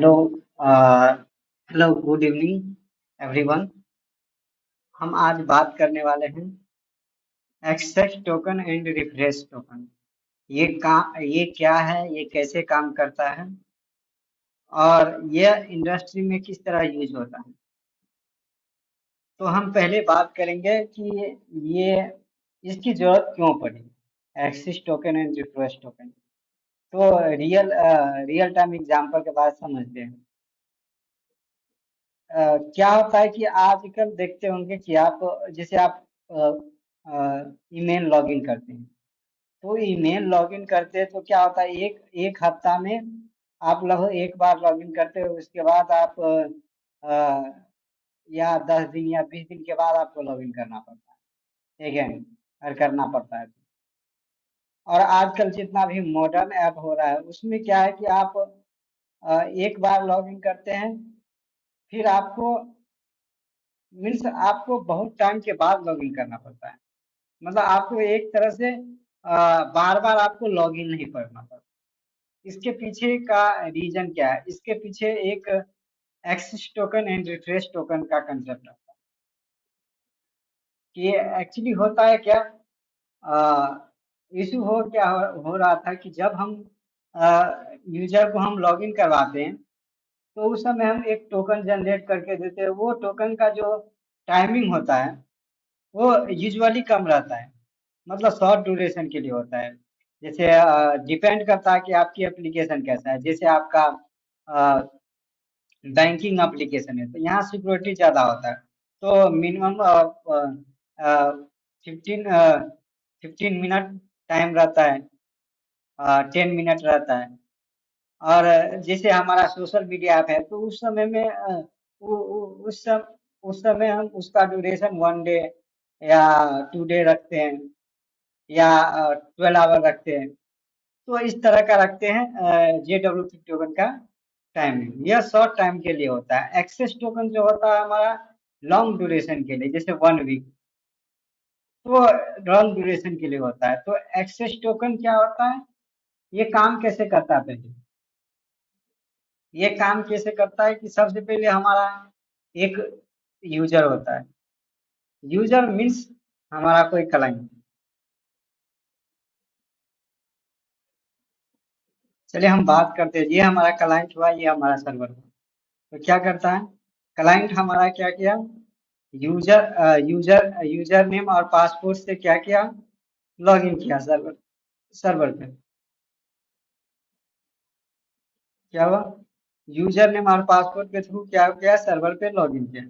Hello hello good evening everyone. हम आज बात करने वाले हैं access token and refresh token. ये क्या है, ये कैसे काम करता है और यह इंडस्ट्री में किस तरह यूज होता है। तो हम पहले बात करेंगे कि ये इसकी जरूरत क्यों पड़ी, access token and refresh token. तो रियल टाइम एग्जांपल के बाद समझते हैं। क्या होता है कि आजकल देखते होंगे कि आप जैसे आप ईमेल लॉगिन करते हैं। तो ईमेल लॉगिन करते हैं तो क्या होता है, एक एक हफ्ता में आप लगभग एक बार लॉगिन करते हो, उसके बाद आप या 10 दिन या 20 दिन के बाद आपको लॉगिन करना पड़ता है अगेन, और करना पड़ता है। और आजकल जितना भी मॉडर्न ऐप हो रहा है उसमें क्या है कि आप एक बार लॉगिन करते हैं, फिर आपको मीन्स आपको बहुत टाइम के बाद लॉगिन करना पड़ता है। मतलब आपको एक तरह से बार बार आपको लॉगिन नहीं करना पड़ता। इसके पीछे का रीजन क्या है, इसके पीछे एक access token and refresh token का कंसेप्ट है। कि एक्चुअली होता है क्या, इशू हो रहा था कि जब हम यूजर को हम लॉगिन करवाते हैं तो उस समय हम एक टोकन जनरेट करके देते हैं। वो टोकन का जो टाइमिंग होता है वो यूजुअली कम रहता है, मतलब शॉर्ट ड्यूरेशन के लिए होता है। जैसे डिपेंड करता है कि आपकी एप्लीकेशन कैसा है। जैसे आपका बैंकिंग एप्लीकेशन है तो यहाँ सिक्योरिटी ज़्यादा होता है, तो मिनिमम 15 मिनट टाइम रहता है, 10 मिनट रहता है। और जैसे हमारा सोशल मीडिया ऐप है तो उस समय में उस समय हम उसका ड्यूरेशन 1 डे या 2 डे रखते हैं, या 12 आवर रखते हैं। तो इस तरह का रखते हैं JWT टोकन का टाइमिंग। यह शॉर्ट टाइम के लिए होता है। एक्सेस टोकन जो होता है हमारा लॉन्ग ड्यूरेशन के लिए, जैसे 1 वीक, तो लॉन्ग ड्यूरेशन के लिए होता है। तो एक्सेस टोकन क्या होता है, ये काम कैसे करता है पहले। ये काम कैसे करता है कि सबसे पहले हमारा एक यूजर होता है। यूजर मीन्स हमारा कोई क्लाइंट। चलिए हम बात करते हैं, ये हमारा क्लाइंट हुआ, ये हमारा सर्वर हुआ। तो क्या करता है क्लाइंट हमारा, क्या किया, यूजर नेम और पासपोर्ट से क्या किया, लॉगिन किया सर्वर सर्वर पे। क्या हुआ, यूजर नेम और पासपोर्ट के थ्रू क्या किया, सर्वर पे लॉगिन किया।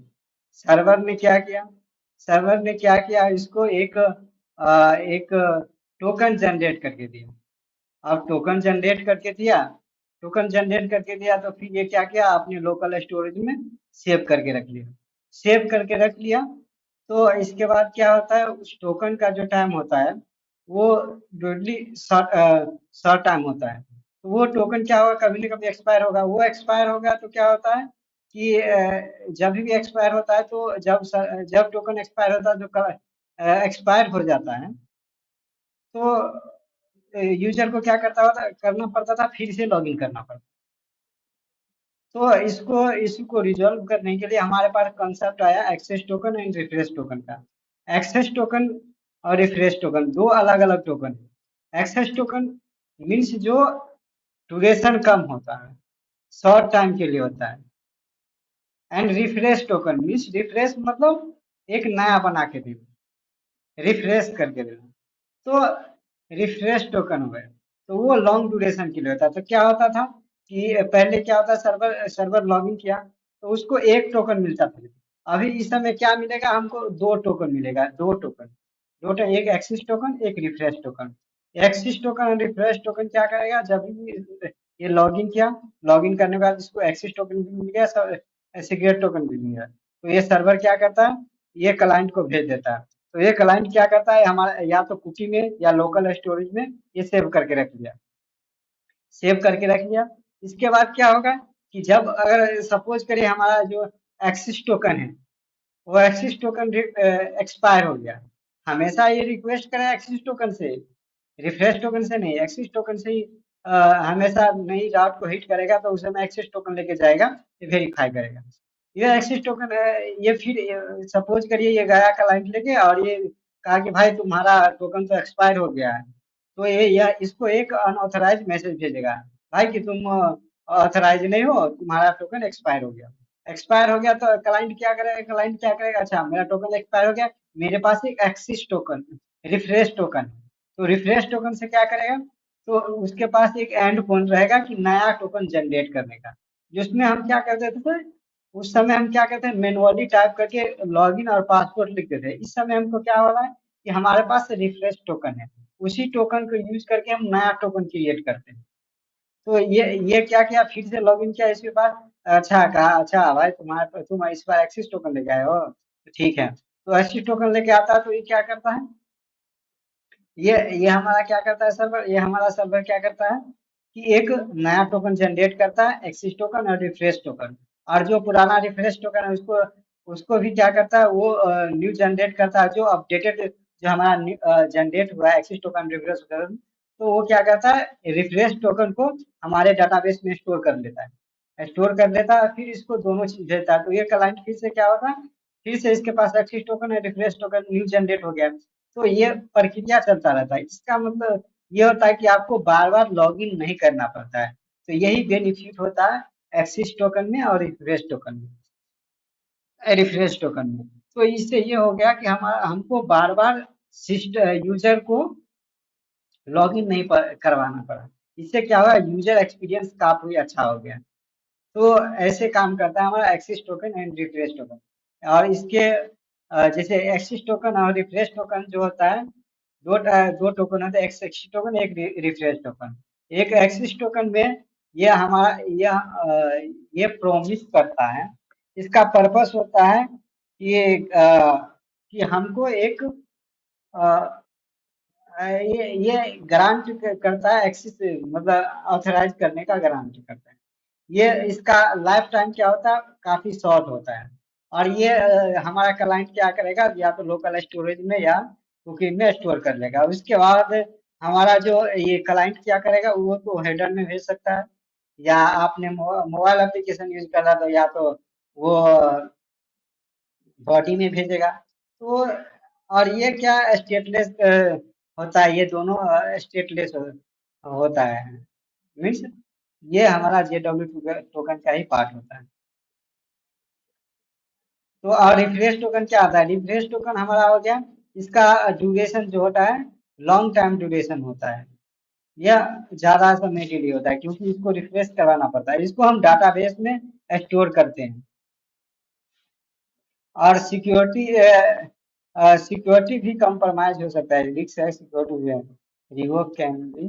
सर्वर ने क्या किया, सर्वर ने क्या किया, इसको एक टोकन जनरेट करके दिया। अब टोकन जनरेट करके दिया तो फिर ये क्या किया, अपने लोकल स्टोरेज में सेव करके रख लिया। सेव करके रख लिया तो इसके बाद क्या होता है, उस टोकन का जो टाइम होता है वो डोडली शॉर्ट टाइम होता है। तो वो टोकन क्या होगा, कभी ना कभी एक्सपायर होगा। वो एक्सपायर होगा तो क्या होता है कि जब भी एक्सपायर होता है तो जब टोकन एक्सपायर होता है, जो एक्सपायर हो जाता है, तो यूजर को क्या करना पड़ता था, फिर से लॉगिन करना पड़ता। तो इसको रिजॉल्व करने के लिए हमारे पास कंसेप्ट आया access token and refresh token का। एक्सेस टोकन और रिफ्रेश टोकन दो अलग अलग टोकन है। एक्सेस टोकन मीन्स जो ड्यूरेशन कम होता है, शॉर्ट टाइम के लिए होता है। And refresh token means refresh मतलब एक नया बना के देना, रिफ्रेश करके देना। तो रिफ्रेश टोकन हो गया, तो वो लॉन्ग ड्यूरेशन के लिए होता है। तो क्या होता था कि पहले क्या होता, सर्वर सर्वर लॉगिन किया तो उसको एक टोकन मिलता था। अभी इस समय क्या मिलेगा हमको, दो टोकन मिलेगा, एक एक्सिस टोकन, एक रिफ्रेश टोकन। एक्सिस टोकन और रिफ्रेश टोकन क्या करेगा, जब भी ये लॉगिन किया, लॉगिन करने के बाद इसको एक्सिस टोकन भी मिल गया, सिक्योर टोकन भी मिल गया, तो ये सर्वर क्या करता है, ये क्लाइंट को भेज देता है। तो ये क्लाइंट क्या करता है, हमारा या तो कुकी में या लोकल स्टोरेज में ये सेव करके रख लिया। इसके बाद क्या होगा कि जब अगर सपोज करिए हमारा जो एक्सिस टोकन है वो एक्सिस टोकन एक्सपायर हो गया, हमेशा ये रिक्वेस्ट करें एक्सिस टोकन से, रिफ्रेश टोकन से नहीं, एक्सिस टोकन से ही हमेशा नई राउट को हिट करेगा तो उस समय एक्सेस टोकन लेके जाएगा, ये वेरीफाई करेगा। ये एक्सेस टोकन है, ये फिर सपोज करिए ये गया क्लाइंट लेके और ये कहा कि भाई तुम्हारा टोकन तो एक्सपायर हो गया है, तो ये यह इसको एक अनऑथराइज मैसेज भेजेगा, भाई कि तुम ऑथराइज नहीं हो, तुम्हारा टोकन एक्सपायर हो गया। एक्सपायर हो गया तो क्लाइंट क्या करेगा, अच्छा मेरा टोकन एक्सपायर हो गया, मेरे पास एक एक्सिस टोकन, रिफ्रेश टोकन, तो रिफ्रेश टोकन से क्या करेगा, तो उसके पास एक एंड पॉइंट रहेगा कि नया टोकन जनरेट करने का, जिसमें हम क्या करते थे, उस समय हम क्या करते हैं मैनुअली टाइप करके लॉगिन और पासवर्ड लिखते थे। इस समय हमको क्या हो रहा है कि हमारे पास रिफ्रेश टोकन है, उसी टोकन को यूज करके हम नया टोकन क्रिएट करते हैं। तो ये क्या किया, फिर से लॉगिन किया इसके बाद, अच्छा कहा, अच्छा भाई तुम इस बार एक्सिस टोकन लेके आए हो, तो ठीक है, तो एक्सिस टोकन लेके आता है तो ये क्या करता है, ये हमारा क्या करता है सर्वर, ये हमारा सर्वर क्या करता है कि एक नया टोकन जनरेट करता है, एक्सिस टोकन और रिफ्रेश टोकन, और जो पुराना रिफ्रेश टोकन है उसको उसको भी क्या करता है, वो न्यू जनरेट करता है, जो अपडेटेड जो हमारा जनरेट हुआ है एक्सिस टोकन रिफ्रेश टोकन, तो वो क्या करता है रिफ्रेश टोकन को हमारे डाटाबेस में स्टोर कर लेता है, स्टोर कर लेता है, फिर इसको दोनों चीज भेजता है, तो ये क्लाइंट फिर से क्या होता है, फिर से इसके पास एक्सिस टोकन है, रिफ्रेश टोकन न्यू जनरेट हो गया, तो ये प्रक्रिया चलता रहता है। इसका मतलब ये होता है कि आपको बार बार लॉगिन नहीं करना पड़ता है, तो यही बेनिफिट होता है एक्सिस टोकन में और रिफ्रेश टोकन में। तो इससे ये हो गया कि हमारा हमको बार बार सिस्टम यूजर को लॉगिन नहीं करवाना पड़ा, इससे क्या हुआ, यूजर एक्सपीरियंस काफी अच्छा हो गया। तो ऐसे काम करता है हमारा axis token and refresh token. और इसके जैसे एक्सिस टोकन और रिफ्रेश टोकन जो होता है, दो टोकन होते हैं, एक एक्सिस टोकन एक रिफ्रेश टोकन। एक एक्सिस टोकन में ये हमारा ये प्रोमिस करता है, इसका पर्पस होता है कि हमको एक ये ग्रांट करता है, एक्सिस मतलब ऑथराइज करने का ग्रांट करता है। ये इसका लाइफ टाइम क्या होता है, काफी शॉर्ट होता है। और ये हमारा क्लाइंट क्या करेगा, या तो लोकल स्टोरेज में या कुकी में स्टोर कर लेगा, उसके बाद हमारा जो ये क्लाइंट क्या करेगा, वो तो हेडर में भेज सकता है, या आपने मोबाइल एप्लीकेशन यूज कर रहा तो या तो वो बॉडी में भेजेगा। तो और ये क्या स्टेटलेस होता है, ये दोनों स्टेटलेस होता है, मीन्स ये हमारा JW टोकन का ही पार्ट होता है। तो और रिफ्रेश टोकन क्या आता है, रिफ्रेश टोकन हमारा हो गया, इसका ड्यूरेशन जो होता है लॉन्ग टाइम ड्यूरेशन होता है, यह ज्यादा समय के लिए होता है, क्योंकि इसको रिफ्रेश करवाना पड़ता है, इसको हम डाटाबेस में स्टोर करते हैं। और सिक्योरिटी भी कंप्रोमाइज हो सकता है, रिस्क है सिक्योरिटी, रिवोक कैन बी